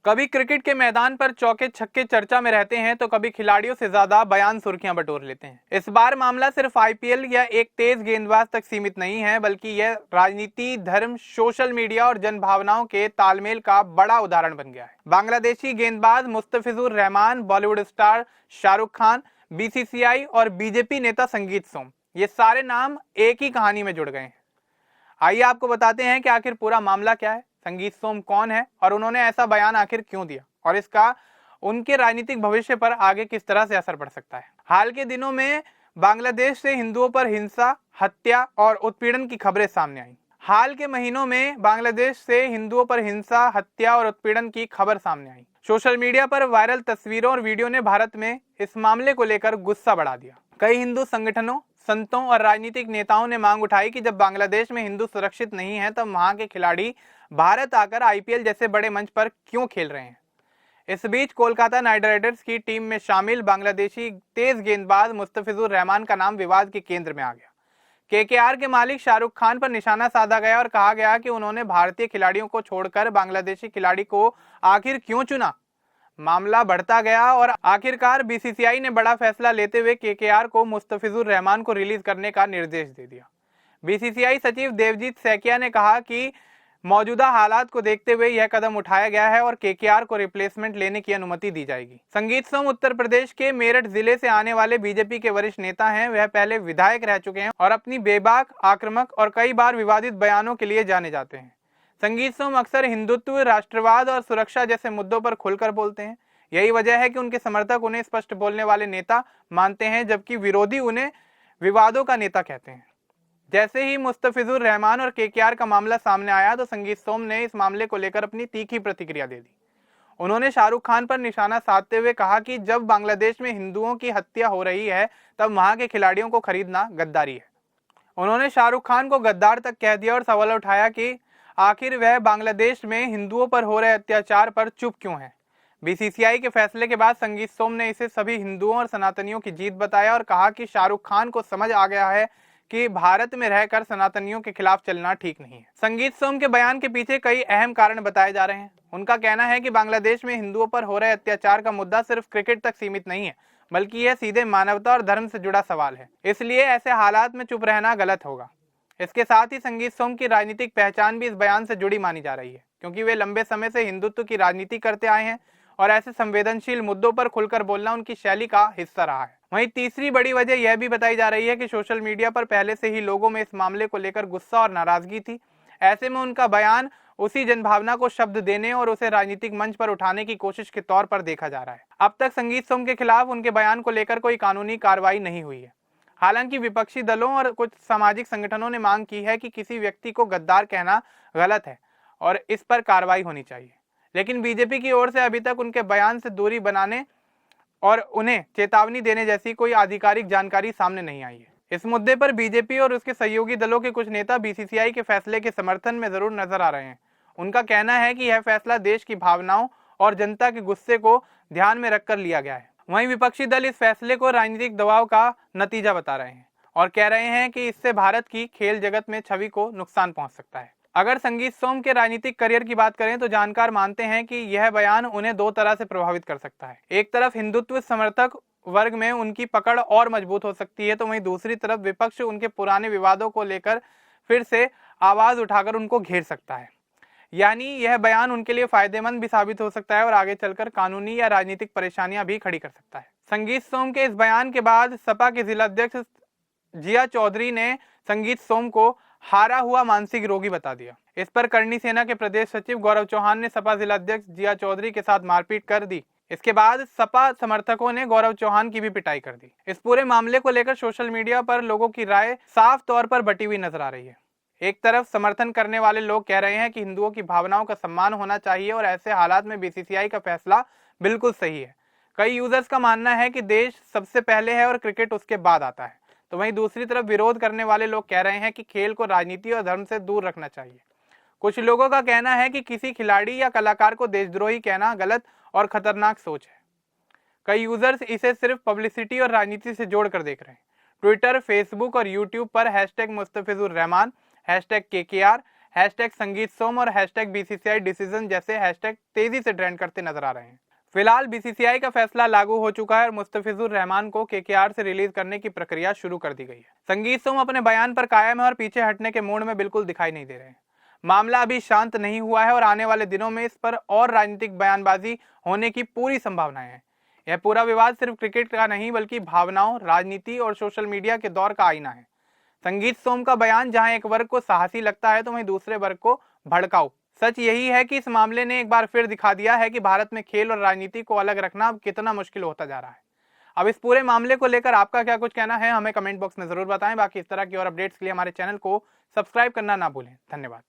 कभी क्रिकेट के मैदान पर चौके छक्के चर्चा में रहते हैं तो कभी खिलाड़ियों से ज्यादा बयान सुर्खियां बटोर लेते हैं। इस बार मामला सिर्फ आईपीएल या एक तेज गेंदबाज तक सीमित नहीं है, बल्कि यह राजनीति, धर्म, सोशल मीडिया और जन भावनाओं के तालमेल का बड़ा उदाहरण बन गया है। बांग्लादेशी गेंदबाज मुस्तफिजुर रहमान, बॉलीवुड स्टार शाहरुख खान, बीसीसीआई और बीजेपी नेता संगीत सोम, ये सारे नाम एक ही कहानी में जुड़ गए हैं। आइए आपको बताते हैं कि आखिर पूरा मामला क्या है, संगीत सोम कौन है और उन्होंने ऐसा बयान आखिर क्यों दिया और इसका उनके राजनीतिक भविष्य पर आगे किस तरह से असर पड़ सकता है। हाल के दिनों में बांग्लादेश से हिंदुओं पर हिंसा, हत्या और उत्पीड़न की खबरें सामने आई। हाल के महीनों में बांग्लादेश से हिंदुओं पर हिंसा, हत्या और उत्पीड़न की खबर सामने आई। सोशल मीडिया पर वायरल तस्वीरों और वीडियो ने भारत में इस मामले को लेकर गुस्सा बढ़ा दिया। कई हिंदू संगठनों, संतों और राजनीतिक नेताओं ने मांग उठाई कि जब बांग्लादेश में हिंदू सुरक्षित नहीं है तब वहां के खिलाड़ी भारत आकर आईपीएल जैसे बड़े मंच पर क्यों खेल रहे हैं। इस बीच कोलकाता नाइट राइडर्स की टीम में शामिल बांग्लादेशी तेज गेंदबाज मुस्तफिजुर रहमान का नाम विवाद के केंद्र में आ गया। केकेआर के मालिक शाहरुख खान पर निशाना साधा गया और कहा गया कि उन्होंने भारतीय खिलाड़ियों को छोड़कर बांग्लादेशी खिलाड़ी को आखिर क्यों चुना। मामला बढ़ता गया और आखिरकार बीसीसीआई ने बड़ा फैसला लेते हुए केकेआर को मुस्तफिजुर रहमान को रिलीज करने का निर्देश दे दिया। बीसीसीआई सचिव देवजीत सैकिया ने कहा कि मौजूदा हालात को देखते हुए यह कदम उठाया गया है और केकेआर को रिप्लेसमेंट लेने की अनुमति दी जाएगी। संगीत सोम उत्तर प्रदेश के मेरठ जिले से आने वाले बीजेपी के वरिष्ठ नेता हैं। वह पहले विधायक रह चुके हैं और अपनी बेबाक, आक्रामक और कई बार विवादित बयानों के लिए जाने जाते हैं। संगीत सोम अक्सर हिंदुत्व, राष्ट्रवाद और सुरक्षा जैसे मुद्दों पर खुलकर बोलते हैं। यही वजह है कि उनके समर्थक उन्हें स्पष्ट बोलने वाले नेता मानते हैं, जबकि विरोधी उन्हें विवादों का नेता कहते हैं। जैसे ही मुस्तफिजुर रहमान और केकेआर का मामला सामने आया तो संगीत सोम ने इस मामले को लेकर अपनी तीखी प्रतिक्रिया दे दी। उन्होंने शाहरुख खान पर निशाना साधते हुए कहा कि जब बांग्लादेश में हिंदुओं की हत्या हो रही है तब वहां के खिलाड़ियों को खरीदना गद्दारी है। उन्होंने शाहरुख खान को गद्दार तक कह दिया और सवाल उठाया कि आखिर वह बांग्लादेश में हिंदुओं पर हो रहे अत्याचार पर चुप क्यों है। बीसीसीआई के फैसले के बाद संगीत सोम ने इसे सभी हिंदुओं और सनातनियों की जीत बताया और कहा कि शाहरुख खान को समझ आ गया है कि भारत में रहकर सनातनियों के खिलाफ चलना ठीक नहीं है। संगीत सोम के बयान के पीछे कई अहम कारण बताए जा रहे हैं। उनका कहना है कि बांग्लादेश में हिंदुओं पर हो रहे अत्याचार का मुद्दा सिर्फ क्रिकेट तक सीमित नहीं है, बल्कि यह सीधे मानवता और धर्म से जुड़ा सवाल है। इसलिए ऐसे हालात में चुप रहना गलत होगा। इसके साथ ही संगीत सोम की राजनीतिक पहचान भी इस बयान से जुड़ी मानी जा रही है, क्योंकि वे लंबे समय से हिंदुत्व की राजनीति करते आए हैं और ऐसे संवेदनशील मुद्दों पर खुलकर बोलना उनकी शैली का हिस्सा रहा है। वहीं तीसरी बड़ी वजह यह भी बताई जा रही है कि सोशल मीडिया पर पहले से ही लोगों में इस मामले को लेकर गुस्सा और नाराजगी थी। ऐसे में उनका बयान उसी जनभावना को शब्द देने और उसे राजनीतिक मंच पर उठाने की कोशिश के तौर पर देखा जा रहा है। अब तक संगीत सोम के खिलाफ उनके बयान को लेकर कोई कानूनी कार्रवाई नहीं हुई है। हालांकि विपक्षी दलों और कुछ सामाजिक संगठनों ने मांग की है कि किसी व्यक्ति को गद्दार कहना गलत है और इस पर कार्रवाई होनी चाहिए, लेकिन बीजेपी की ओर से अभी तक उनके बयान से दूरी बनाने और उन्हें चेतावनी देने जैसी कोई आधिकारिक जानकारी सामने नहीं आई है। इस मुद्दे पर बीजेपी और उसके सहयोगी दलों के कुछ नेता बीसीसीआई के फैसले के समर्थन में जरूर नजर आ रहे हैं। उनका कहना है कि यह फैसला देश की भावनाओं और जनता के गुस्से को ध्यान में रखकर लिया गया है। वहीं विपक्षी दल इस फैसले को राजनीतिक दबाव का नतीजा बता रहे हैं और कह रहे हैं कि इससे भारत की खेल जगत में छवि को नुकसान पहुंच सकता है। अगर संगीत सोम के राजनीतिक करियर की बात करें तो जानकार मानते हैं कि यह बयान उन्हें दो तरह से प्रभावित कर सकता है। एक तरफ हिंदुत्व समर्थक वर्ग में उनकी पकड़ और मजबूत हो सकती है, तो वहीं दूसरी तरफ विपक्ष उनके पुराने विवादों को लेकर फिर से आवाज उठाकर उनको घेर सकता है। यानी यह बयान उनके लिए फायदेमंद भी साबित हो सकता है और आगे चलकर कानूनी या राजनीतिक परेशानियां भी खड़ी कर सकता है। संगीत सोम के इस बयान के बाद सपा के जिला अध्यक्ष जिया चौधरी ने संगीत सोम को हारा हुआ मानसिक रोगी बता दिया। इस पर करणी सेना के प्रदेश सचिव गौरव चौहान ने सपा जिला अध्यक्ष जिया चौधरी के साथ मारपीट कर दी। इसके बाद सपा समर्थकों ने गौरव चौहान की भी पिटाई कर दी। इस पूरे मामले को लेकर सोशल मीडिया पर लोगों की राय साफ तौर पर बटी हुई नजर आ रही है। एक तरफ समर्थन करने वाले लोग कह रहे हैं कि हिंदुओं की भावनाओं का सम्मान होना चाहिए और ऐसे हालात में बीसीसीआई का फैसला बिल्कुल सही है। कई यूजर्स का मानना है कि देश सबसे पहले है और क्रिकेट उसके बाद आता है। तो वहीं दूसरी तरफ विरोध करने वाले लोग कह रहे हैं कि खेल को राजनीति और धर्म से दूर रखना चाहिए। कुछ लोगों का कहना है कि किसी खिलाड़ी या कलाकार को देशद्रोही कहना गलत और खतरनाक सोच है। कई यूजर्स इसे सिर्फ पब्लिसिटी और राजनीति से जोड़कर देख रहे हैं। ट्विटर, फेसबुक और यूट्यूब पर hashtag Mustafizur Rahman, hashtag KKR, hashtag संगीत सोम और हैशटैग बीसीसीआई डिसीजन जैसे हैशटैग तेजी से ट्रेंड करते नजर आ रहे हैं। फिलहाल बीसीसीआई का फैसला लागू हो चुका है और मुस्तफिजुर रहमान को केकेआर से रिलीज करने की प्रक्रिया शुरू कर दी गई है। संगीत सोम अपने बयान पर कायम है और पीछे हटने के मूड में बिल्कुल दिखाई नहीं दे रहे हैं। मामला अभी शांत नहीं हुआ है और आने वाले दिनों में इस पर और राजनीतिक बयानबाजी होने की पूरी संभावनाएं हैं। यह पूरा विवाद सिर्फ क्रिकेट का नहीं बल्कि भावनाओं, राजनीति और सोशल मीडिया के दौर का आईना है। संगीत सोम का बयान जहां एक वर्ग को साहसी लगता है तो वहीं दूसरे वर्ग को भड़काऊ। सच यही है कि इस मामले ने एक बार फिर दिखा दिया है कि भारत में खेल और राजनीति को अलग रखना अब कितना मुश्किल होता जा रहा है। अब इस पूरे मामले को लेकर आपका क्या कुछ कहना है हमें कमेंट बॉक्स में जरूर बताएं। बाकी इस तरह की और अपडेट्स के लिए हमारे चैनल को सब्सक्राइब करना ना भूलें। धन्यवाद।